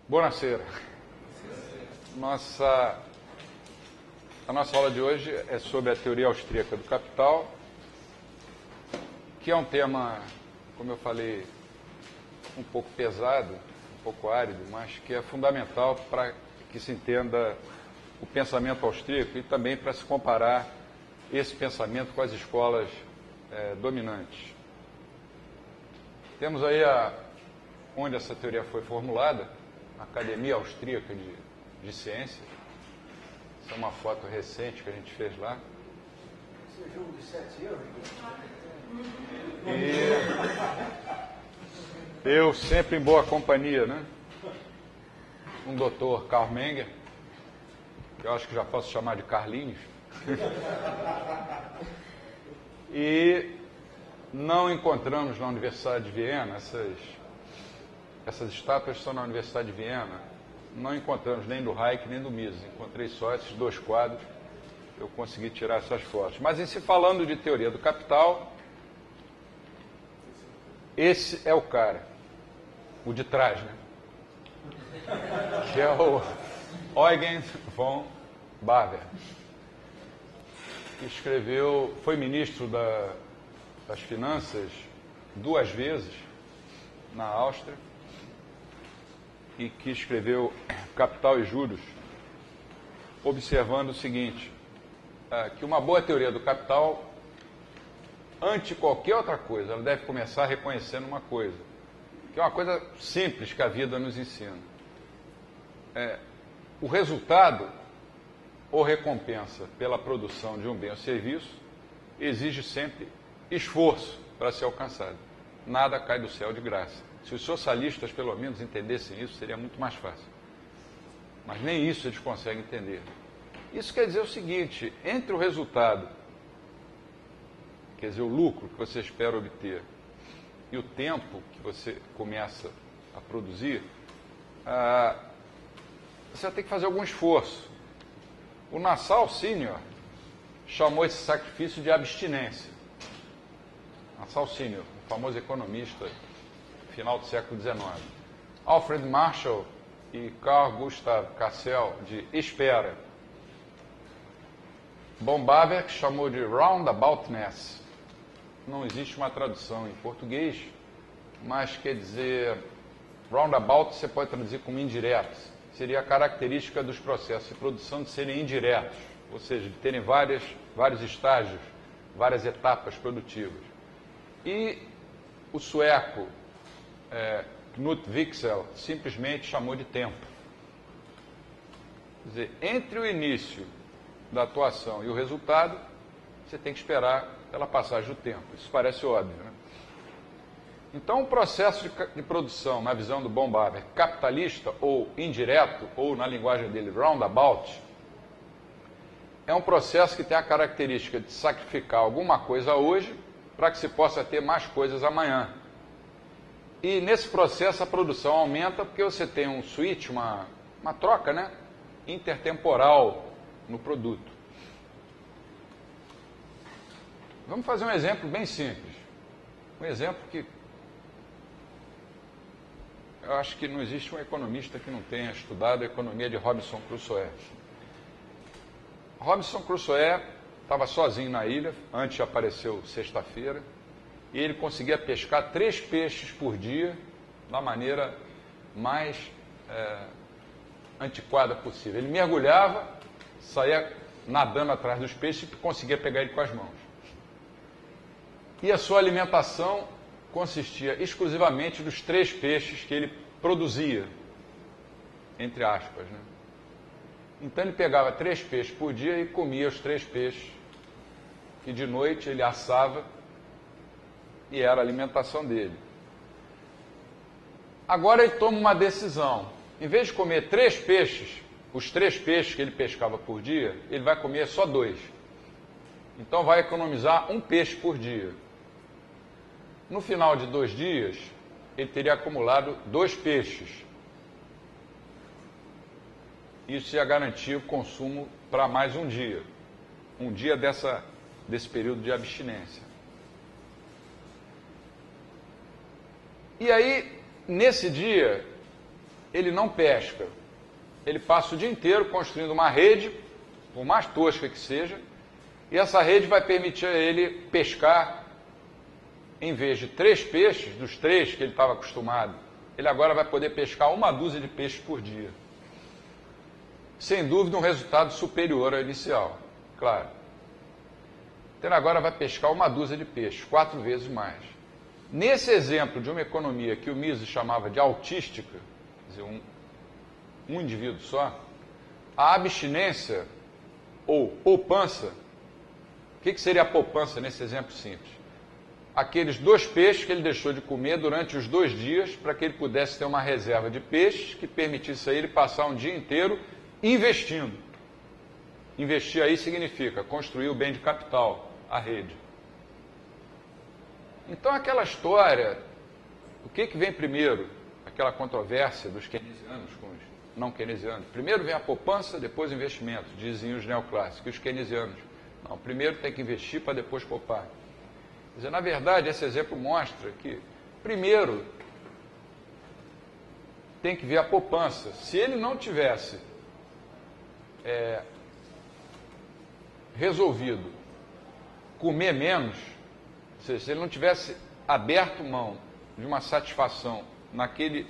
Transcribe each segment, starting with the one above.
Buonasera. A nossa aula de hoje é sobre a teoria austríaca do capital, que é um tema, como eu falei, um pouco pesado, um pouco árido, mas que é fundamental para que se entenda o pensamento austríaco e também para se comparar esse pensamento com as escolas dominantes. Temos aí onde essa teoria foi formulada, a Academia Austríaca de Ciências. Essa é uma foto recente que a gente fez lá. Esse é o jogo de 7 euros? E eu sempre em boa companhia, né? Um doutor Karl Menger, que eu acho que já posso chamar de Carlinhos. E não encontramos na Universidade de Viena, essas estátuas são na Universidade de Viena, não encontramos nem do Reich nem do Mises, encontrei só esses dois quadros, eu consegui tirar essas fotos. Mas em se falando de teoria do capital, esse é o cara, o de trás, né? Que é o Eugen von Bäver, que escreveu, foi ministro das Finanças 2 vezes na Áustria e que escreveu Capital e Juros, observando o seguinte, que uma boa teoria do capital, ante qualquer outra coisa, ela deve começar reconhecendo uma coisa, que é uma coisa simples que a vida nos ensina. O resultado ou recompensa pela produção de um bem ou serviço exige sempre esforço para ser alcançado. Nada cai do céu de graça. Se os socialistas, pelo menos, entendessem isso, seria muito mais fácil. Mas nem isso eles conseguem entender. Isso quer dizer o seguinte, entre o resultado, quer dizer, o lucro que você espera obter, e o tempo que você começa a produzir, você vai ter que fazer algum esforço. O Nassau Senior chamou esse sacrifício de abstinência. Nassau Senior, o famoso economista final do século XIX. Alfred Marshall e Carl Gustav Cassel de espera. Von Bäver chamou de roundaboutness. Não existe uma tradução em português, mas quer dizer, roundabout você pode traduzir como indireto. Seria a característica dos processos de produção de serem indiretos, ou seja, de terem vários estágios, várias etapas produtivas. E o sueco Knut Wicksell simplesmente chamou de tempo. Quer dizer, entre o início da atuação e o resultado, você tem que esperar pela passagem do tempo. Isso parece óbvio, né? Então, o processo de produção, na visão do von Bäver, capitalista ou indireto, ou na linguagem dele, roundabout, é um processo que tem a característica de sacrificar alguma coisa hoje para que se possa ter mais coisas amanhã. E nesse processo a produção aumenta porque você tem um switch, uma troca, né, intertemporal no produto. Vamos fazer um exemplo bem simples. Um exemplo que eu acho que não existe um economista que não tenha estudado a economia de Robinson Crusoe. Robinson Crusoe estava sozinho na ilha, antes apareceu sexta-feira, e ele conseguia pescar 3 peixes por dia, da maneira mais antiquada possível. Ele mergulhava, saía nadando atrás dos peixes e conseguia pegar ele com as mãos. E a sua alimentação consistia exclusivamente dos 3 peixes que ele produzia, entre aspas, né? Então ele pegava 3 peixes por dia e comia os 3 peixes, que de noite ele assava e era a alimentação dele. Agora ele toma uma decisão. Em vez de comer 3 peixes, os 3 peixes que ele pescava por dia, ele vai comer só 2. Então vai economizar 1 peixe por dia. No final de 2 dias, ele teria acumulado 2 peixes. Isso ia garantir o consumo para mais um dia. Um dia desse período de abstinência. E aí, nesse dia, ele não pesca. Ele passa o dia inteiro construindo uma rede, por mais tosca que seja, e essa rede vai permitir a ele pescar, em vez de 3 peixes, dos 3 que ele estava acostumado, ele agora vai poder pescar 1 dúzia de peixes por dia. Sem dúvida, um resultado superior ao inicial, claro. Então, ele agora vai pescar 1 dúzia de peixes, 4 vezes mais. Nesse exemplo de uma economia que o Mises chamava de autística, quer dizer, um indivíduo só, a abstinência ou poupança, o que seria a poupança nesse exemplo simples? Aqueles 2 peixes que ele deixou de comer durante os 2 dias para que ele pudesse ter uma reserva de peixes que permitisse a ele passar um dia inteiro investindo. Investir aí significa construir o bem de capital, a rede. Então aquela história, o que vem primeiro? Aquela controvérsia dos keynesianos com os não keynesianos. Primeiro vem a poupança, depois o investimento, dizem os neoclássicos. E os keynesianos, não, primeiro tem que investir para depois poupar. Quer dizer, na verdade, esse exemplo mostra que, primeiro, tem que ver a poupança. Se ele não tivesse resolvido comer menos, ou seja, se ele não tivesse aberto mão de uma satisfação naquele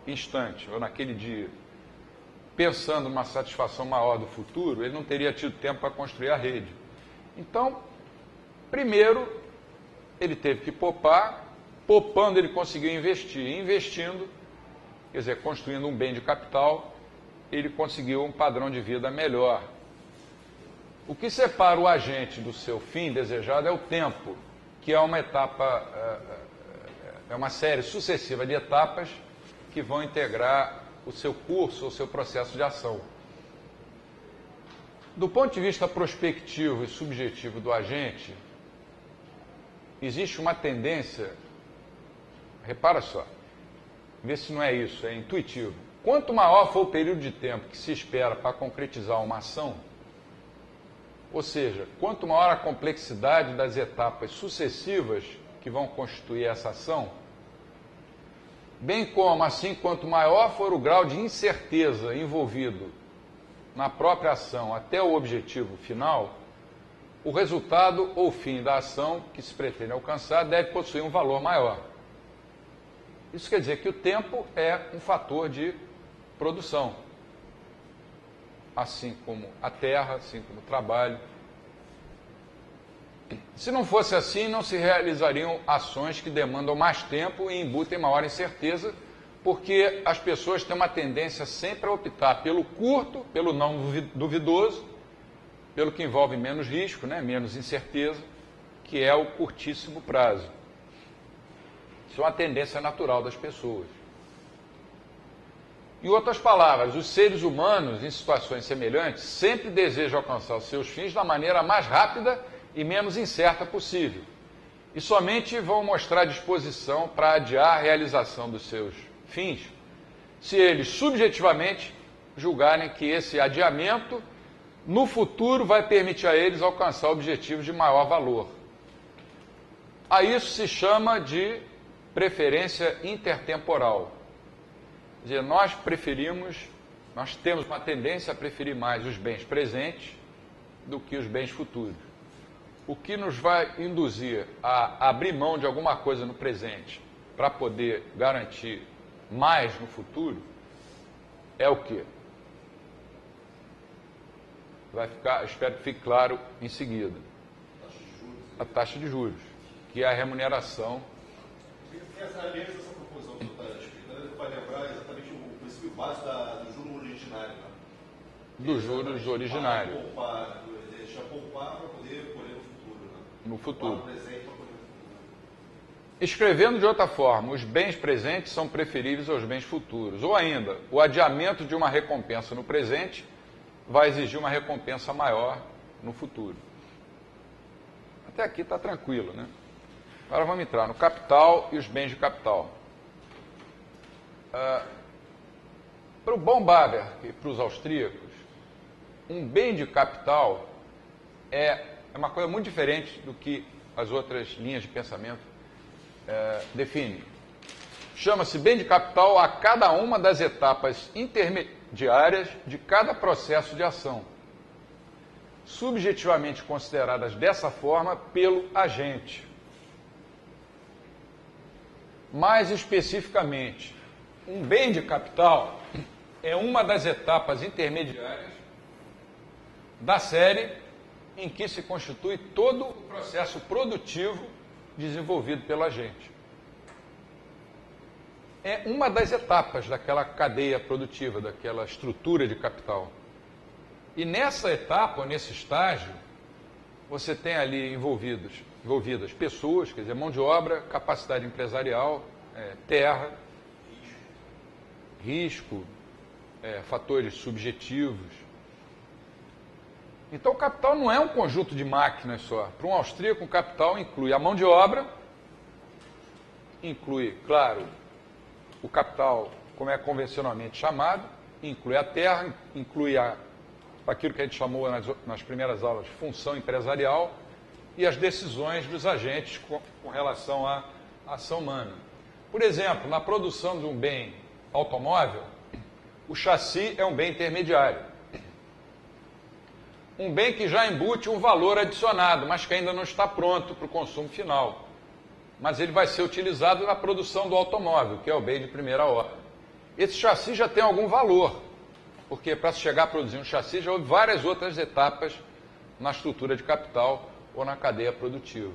instante ou naquele dia, pensando numa satisfação maior do futuro, ele não teria tido tempo para construir a rede. Então, primeiro, ele teve que poupar, poupando ele conseguiu investir, investindo, quer dizer, construindo um bem de capital, ele conseguiu um padrão de vida melhor. O que separa o agente do seu fim desejado é o tempo, que é uma etapa, é uma série sucessiva de etapas que vão integrar o seu curso, o seu processo de ação. Do ponto de vista prospectivo e subjetivo do agente, existe uma tendência, repara só, vê se não é isso, é intuitivo. Quanto maior for o período de tempo que se espera para concretizar uma ação, ou seja, quanto maior a complexidade das etapas sucessivas que vão constituir essa ação, bem como, assim, quanto maior for o grau de incerteza envolvido na própria ação até o objetivo final, o resultado ou fim da ação que se pretende alcançar deve possuir um valor maior. Isso quer dizer que o tempo é um fator de produção, assim como a terra, assim como o trabalho. Se não fosse assim, não se realizariam ações que demandam mais tempo e embutem maior incerteza, porque as pessoas têm uma tendência sempre a optar pelo curto, pelo não duvidoso, pelo que envolve menos risco, né, menos incerteza, que é o curtíssimo prazo. Isso é uma tendência natural das pessoas. Em outras palavras, os seres humanos, em situações semelhantes, sempre desejam alcançar os seus fins da maneira mais rápida e menos incerta possível. E somente vão mostrar disposição para adiar a realização dos seus fins, se eles subjetivamente julgarem que esse adiamento no futuro vai permitir a eles alcançar objetivos de maior valor. A isso se chama de preferência intertemporal. Quer dizer, nós temos uma tendência a preferir mais os bens presentes do que os bens futuros. O que nos vai induzir a abrir mão de alguma coisa no presente para poder garantir mais no futuro é o quê? Vai ficar, espero que fique claro em seguida. A taxa de juros, que é a remuneração. Essa proposição que você está explicando vai lembrar exatamente o princípio básico do juro originário. Né? Dos juros originários. Deixa poupar para poder colher no futuro. Né? No futuro. No presente para colher no futuro. Escrevendo de outra forma, os bens presentes são preferíveis aos bens futuros. Ou ainda, o adiamento de uma recompensa no presente vai exigir uma recompensa maior no futuro. Até aqui está tranquilo, né? Agora vamos entrar no capital e os bens de capital. Para o Baumgartner e para os austríacos, um bem de capital é uma coisa muito diferente do que as outras linhas de pensamento definem. chama-se bem de capital a cada uma das etapas intermediárias de cada processo de ação, subjetivamente consideradas dessa forma pelo agente. Mais especificamente, um bem de capital é uma das etapas intermediárias da série em que se constitui todo o processo produtivo desenvolvido pelo agente. É uma das etapas daquela cadeia produtiva, daquela estrutura de capital. E nessa etapa, nesse estágio, você tem ali envolvidas pessoas, quer dizer, mão de obra, capacidade empresarial, terra, risco, fatores subjetivos. Então, o capital não é um conjunto de máquinas só. Para um austríaco, o capital inclui a mão de obra, inclui, claro, o capital, como é convencionalmente chamado, inclui a terra, inclui aquilo que a gente chamou nas primeiras aulas, função empresarial, e as decisões dos agentes com relação à ação humana. Por exemplo, na produção de um bem automóvel, o chassi é um bem intermediário. Um bem que já embute um valor adicionado, mas que ainda não está pronto para o consumo final. Mas ele vai ser utilizado na produção do automóvel, que é o bem de primeira ordem. Esse chassi já tem algum valor, porque para se chegar a produzir um chassi já houve várias outras etapas na estrutura de capital ou na cadeia produtiva.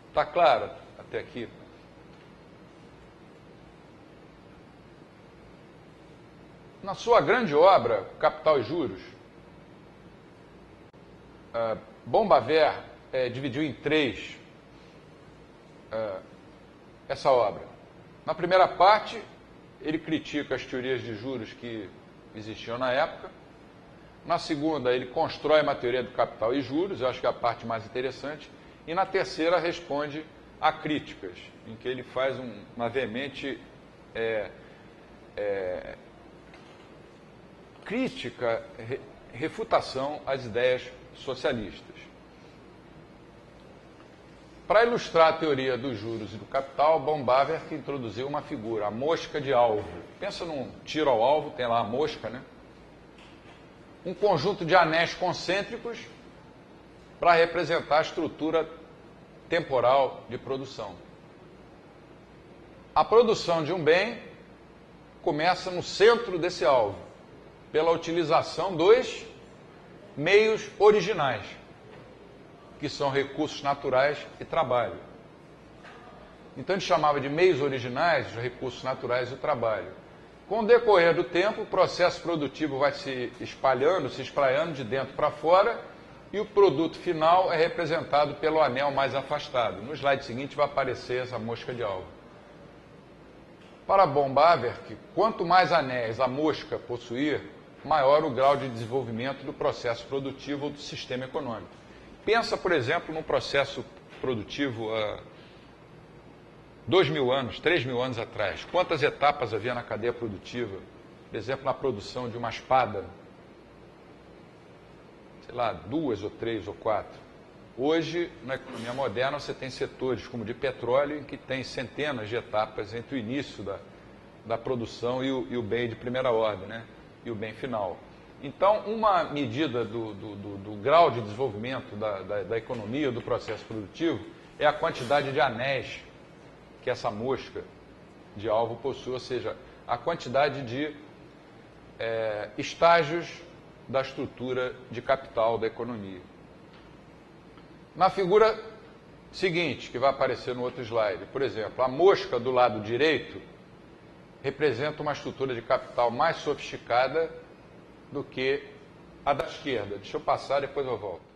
Está claro até aqui? Na sua grande obra, Capital e Juros, Bombaver dividiu em 3 essa obra. Na primeira parte, ele critica as teorias de juros que existiam na época. Na segunda, ele constrói uma teoria do capital e juros, eu acho que é a parte mais interessante. E na terceira, responde a críticas, em que ele faz uma veemente crítica, refutação às ideias socialistas. Para ilustrar a teoria dos juros e do capital, Bombaver que introduziu uma figura, a mosca de alvo. Pensa num tiro ao alvo, tem lá a mosca, né? Um conjunto de anéis concêntricos para representar a estrutura temporal de produção. A produção de um bem começa no centro desse alvo, pela utilização dos meios originais, que são recursos naturais e trabalho. Então, ele chamava de meios originais os recursos naturais e o trabalho. Com o decorrer do tempo, o processo produtivo vai se espalhando, se espraiando de dentro para fora, e o produto final é representado pelo anel mais afastado. No slide seguinte vai aparecer essa mosca de alvo. Para Bombaver, quanto mais anéis a mosca possuir, maior o grau de desenvolvimento do processo produtivo ou do sistema econômico. Pensa, por exemplo, num processo produtivo há 2.000 anos, 3.000 anos atrás. Quantas etapas havia na cadeia produtiva? Por exemplo, na produção de uma espada. Sei lá, 2 ou 3 ou 4. Hoje, na economia moderna, você tem setores como de petróleo, em que tem centenas de etapas entre o início da produção e o bem de primeira ordem, né? E o bem final. Então, uma medida do grau de desenvolvimento da economia, do processo produtivo, é a quantidade de anéis que essa mosca de alvo possui, ou seja, a quantidade de estágios da estrutura de capital da economia. Na figura seguinte, que vai aparecer no outro slide, por exemplo, a mosca do lado direito representa uma estrutura de capital mais sofisticada do que a da esquerda. Deixa eu passar, depois eu volto.